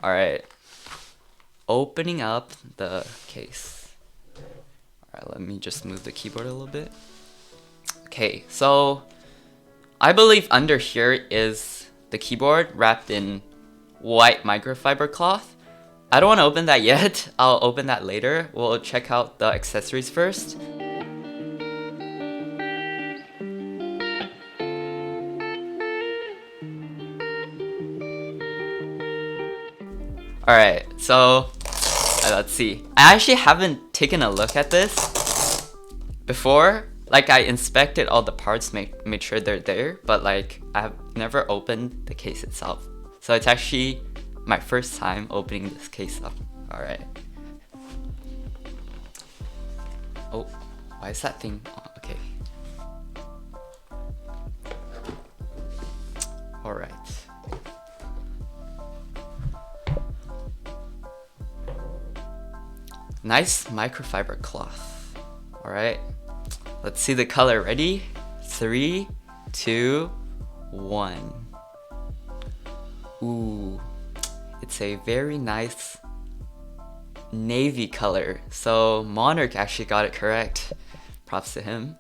Alright, opening up the case. Alright, let me just move the keyboard a little bit. Okay, so I believe under here is the keyboard wrapped in white microfiber cloth. I don't want to open that yet. I'll open that later. We'll check out the accessories first. Alright, so let's see. I actually haven't taken a look at this before. Like, I inspected all the parts, made sure they're there, but like I have never opened the case itself. So it's actually my first time opening this case up. Alright. Oh, why is that thing? Oh, okay. Alright. Nice microfiber cloth. Alright. Let's see the color. Ready? 3, 2, 1. Ooh. It's a very nice navy color. So Monarch actually got it correct. Props to him.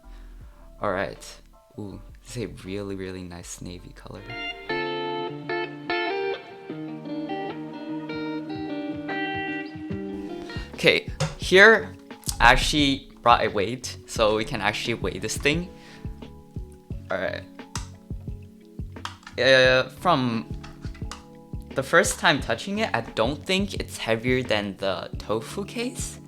Alright. Ooh, it's a really, really nice navy color. Okay, here I actually brought a weight so we can actually weigh this thing. Alright. From the first time touching it, I don't think it's heavier than the tofu case,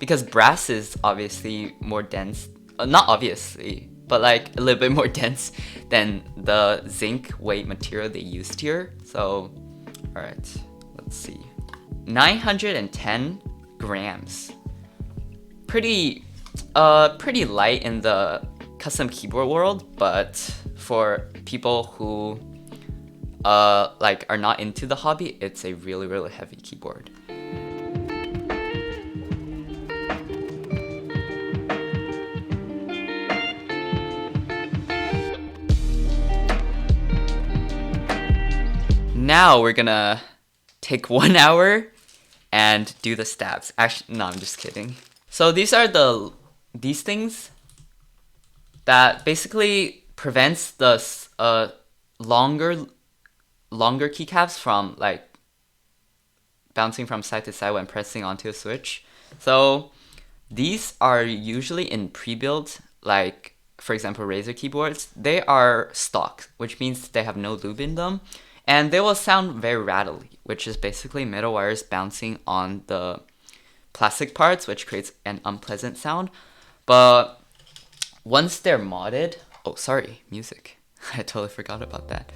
because brass is obviously more dense. Not obviously, but like a little bit more dense than the zinc weight material they used here. So, alright, let's see. 910 grams. Pretty light in the custom keyboard world, but for people who like are not into the hobby, it's a really, really heavy keyboard. Now we're gonna take 1 hour and do the stabs. Actually, no, I'm just kidding. So these are these things that basically prevents the longer keycaps from like bouncing from side to side when pressing onto a switch. So these are usually in pre-built, like for example Razer keyboards. They are stock, which means they have no lube in them. And they will sound very rattly, which is basically metal wires bouncing on the plastic parts, which creates an unpleasant sound. But once they're modded, oh sorry, music. I totally forgot about that.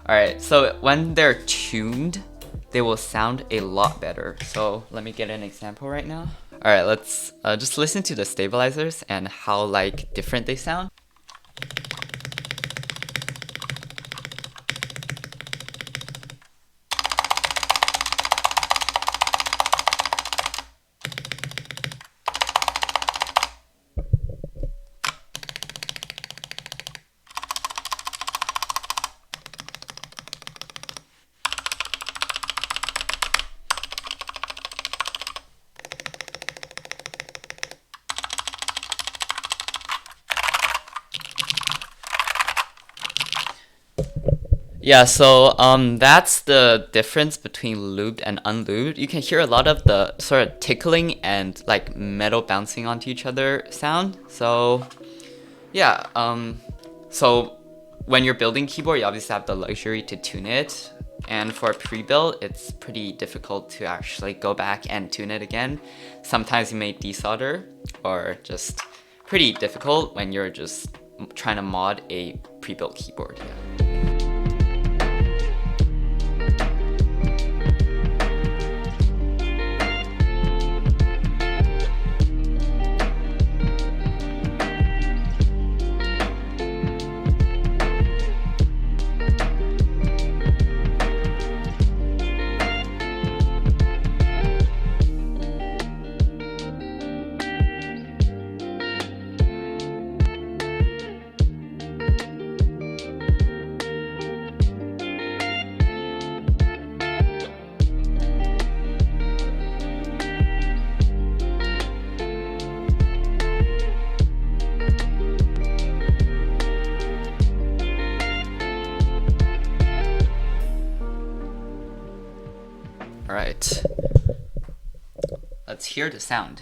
Alright, so when they're tuned, they will sound a lot better. So let me get an example right now. Alright, let's just listen to the stabilizers and how like different they sound. Yeah, so that's the difference between lubed and unlubed. You can hear a lot of the sort of tickling and like metal bouncing onto each other sound. So yeah, so when you're building keyboard, you obviously have the luxury to tune it. And for pre-built, it's pretty difficult to actually go back and tune it again. Sometimes you may desolder, or just pretty difficult when you're just trying to mod a pre-built keyboard. Yeah. Alright. Let's hear the sound.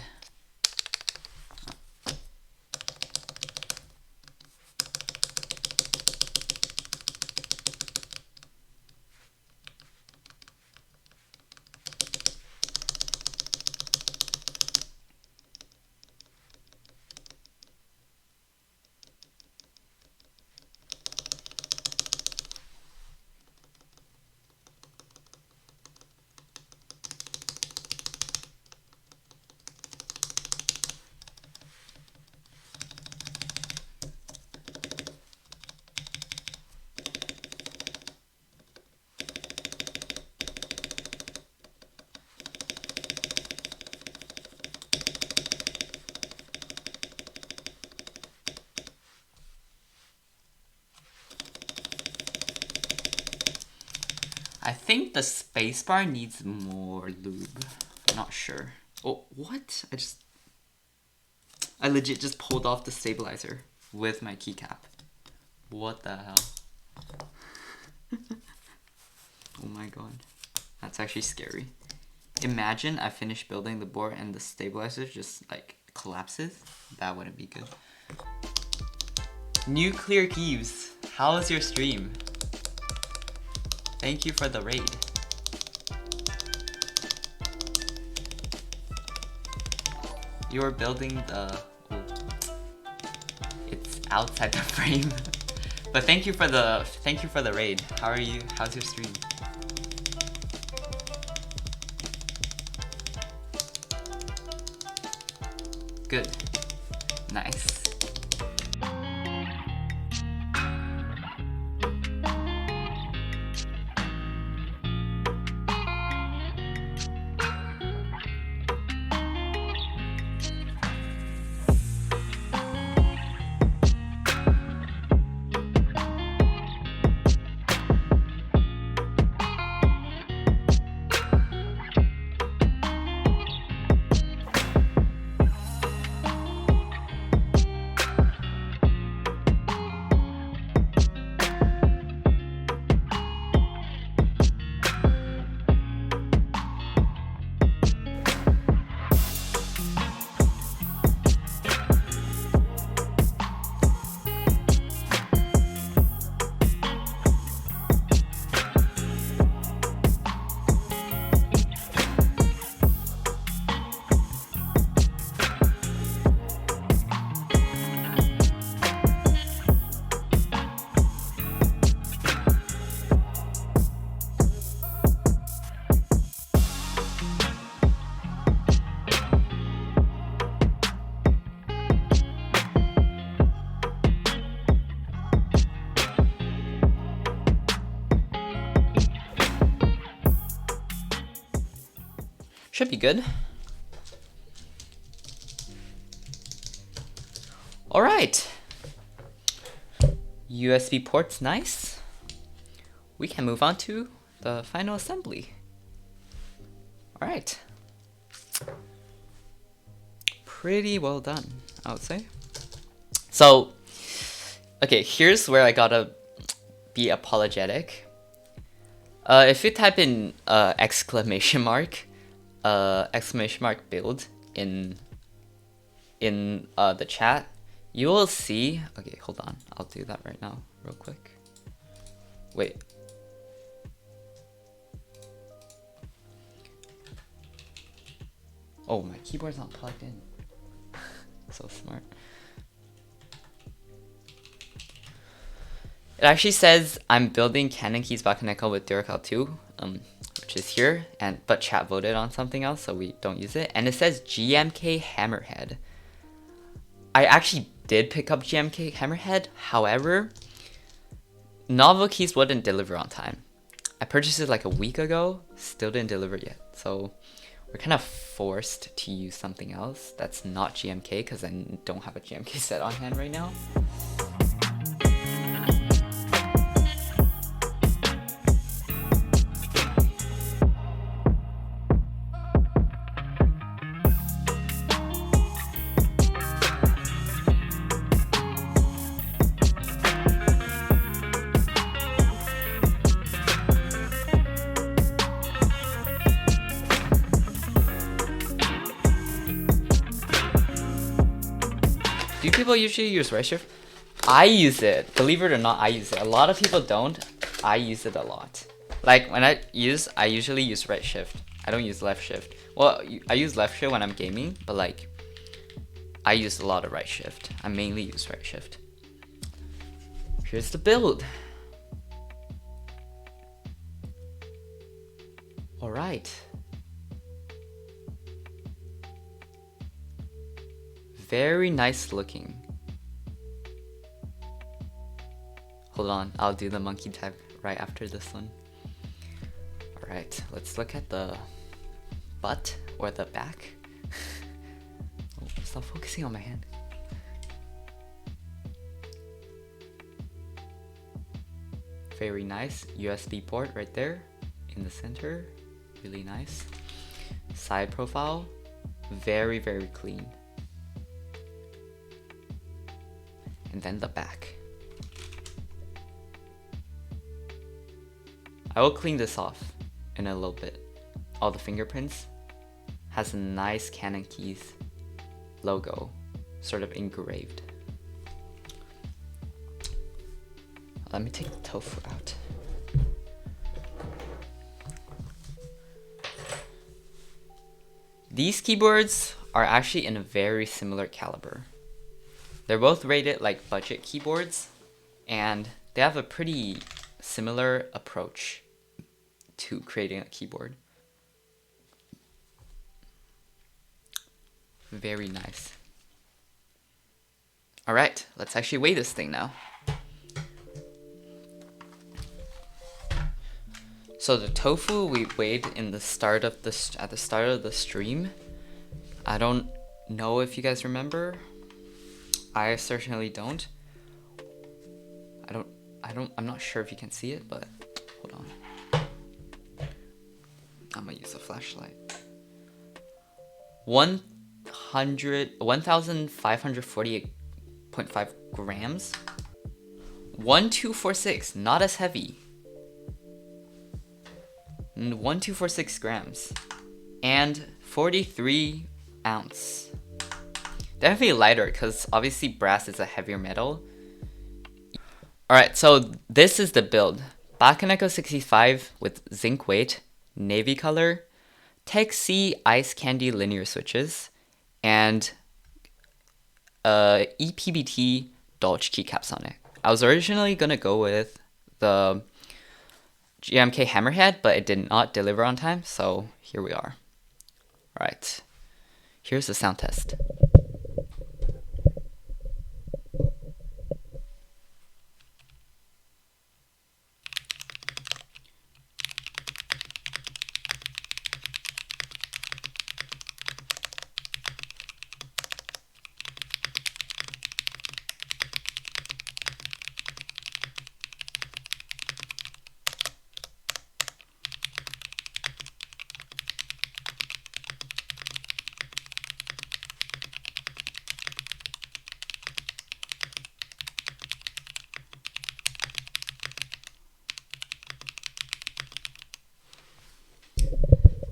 I think the spacebar needs more lube. I'm not sure. Oh, what? I legit just pulled off the stabilizer with my keycap. What the hell? Oh my god. That's actually scary. Imagine I finish building the board and the stabilizer just like collapses. That wouldn't be good. Nuclear Geeves, how was your stream? Thank you for the raid. You were building the... Oh, it's outside the frame. But thank you for the raid. How are you? How's your stream? Good. Nice. Should be good. Alright. USB ports, nice. We can move on to the final assembly. Alright. Pretty well done, I would say. So, okay, here's where I gotta be apologetic. If you type in exclamation mark build in the chat, you will see. Okay, hold on. I'll do that right now, real quick. Wait. Oh, my keyboard's not plugged in. So smart. It actually says I'm building Canon Keys Bakeneko with Duracal 2, which is here, but chat voted on something else, so we don't use it. And it says GMK Hammerhead. I actually did pick up GMK Hammerhead, however, Novel Keys wouldn't deliver on time. I purchased it like a week ago, still didn't deliver yet, so we're kind of forced to use something else that's not GMK because I don't have a GMK set on hand right now. people usually use right shift? I use it. Believe it or not, I use it. A lot of people don't. I use it a lot. Like when I usually use right shift. I don't use left shift. Well, I use left shift when I'm gaming, but like I use a lot of right shift. I mainly use right shift. Here's the build. All right. Very nice looking. Hold on, I'll do the monkey tag right after this one. Alright, let's look at the butt or the back. Oh, stop focusing on my hand. Very nice. USB port right there in the center. Really nice. Side profile. Very, very clean. And then the back. I will clean this off in a little bit. All the fingerprints. Has a nice Canon keys logo sort of engraved. Let me take the tofu out. These keyboards are actually in a very similar caliber. They're both rated like budget keyboards, and they have a pretty similar approach to creating a keyboard. Very nice. All right, let's actually weigh this thing now. So the tofu we weighed in the start of at the start of the stream. I don't know if you guys remember. I certainly don't. I'm not sure if you can see it, but hold on. I'm gonna use a flashlight. 1,548.5 grams. 1246, not as heavy. 1246 grams. And 43 ounce. Definitely lighter because obviously brass is a heavier metal. Alright, so this is the build. Bakeneko 65 with zinc weight, navy color, Tech C ice candy linear switches, and EPBT Dolch keycaps on it. I was originally gonna go with the GMK Hammerhead, but it did not deliver on time, so here we are. Alright, here's the sound test.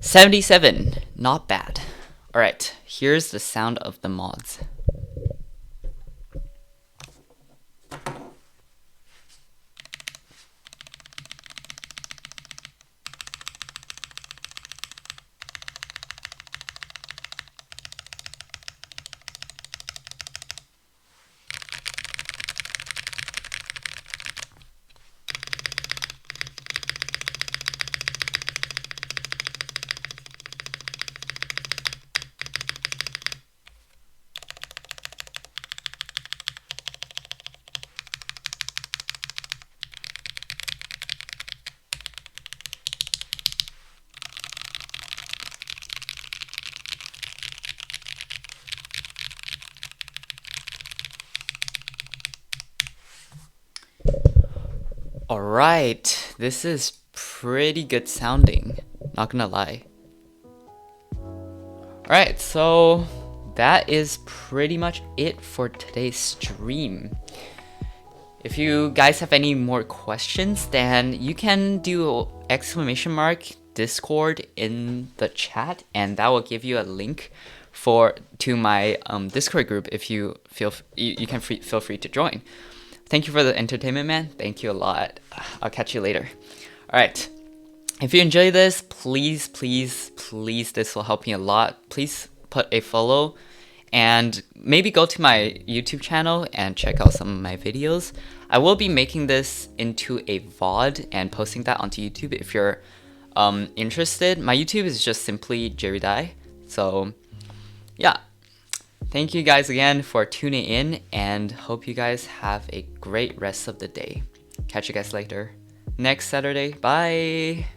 $77, not bad. Alright, here's the sound of the mods. Alright, this is pretty good sounding, not gonna lie. Alright, so that is pretty much it for today's stream. If you guys have any more questions, then you can do !Discord in the chat, and that will give you a link to my Discord group if you feel feel free to join. Thank you for the entertainment, man. Thank you a lot. I'll catch you later. All right. If you enjoy this, please, this will help me a lot. Please put a follow and maybe go to my YouTube channel and check out some of my videos. I will be making this into a VOD and posting that onto YouTube if you're interested. My YouTube is just simply Jerry Dai. So yeah, thank you guys again for tuning in and hope you guys have a great rest of the day. Catch you guys later next Saturday. Bye.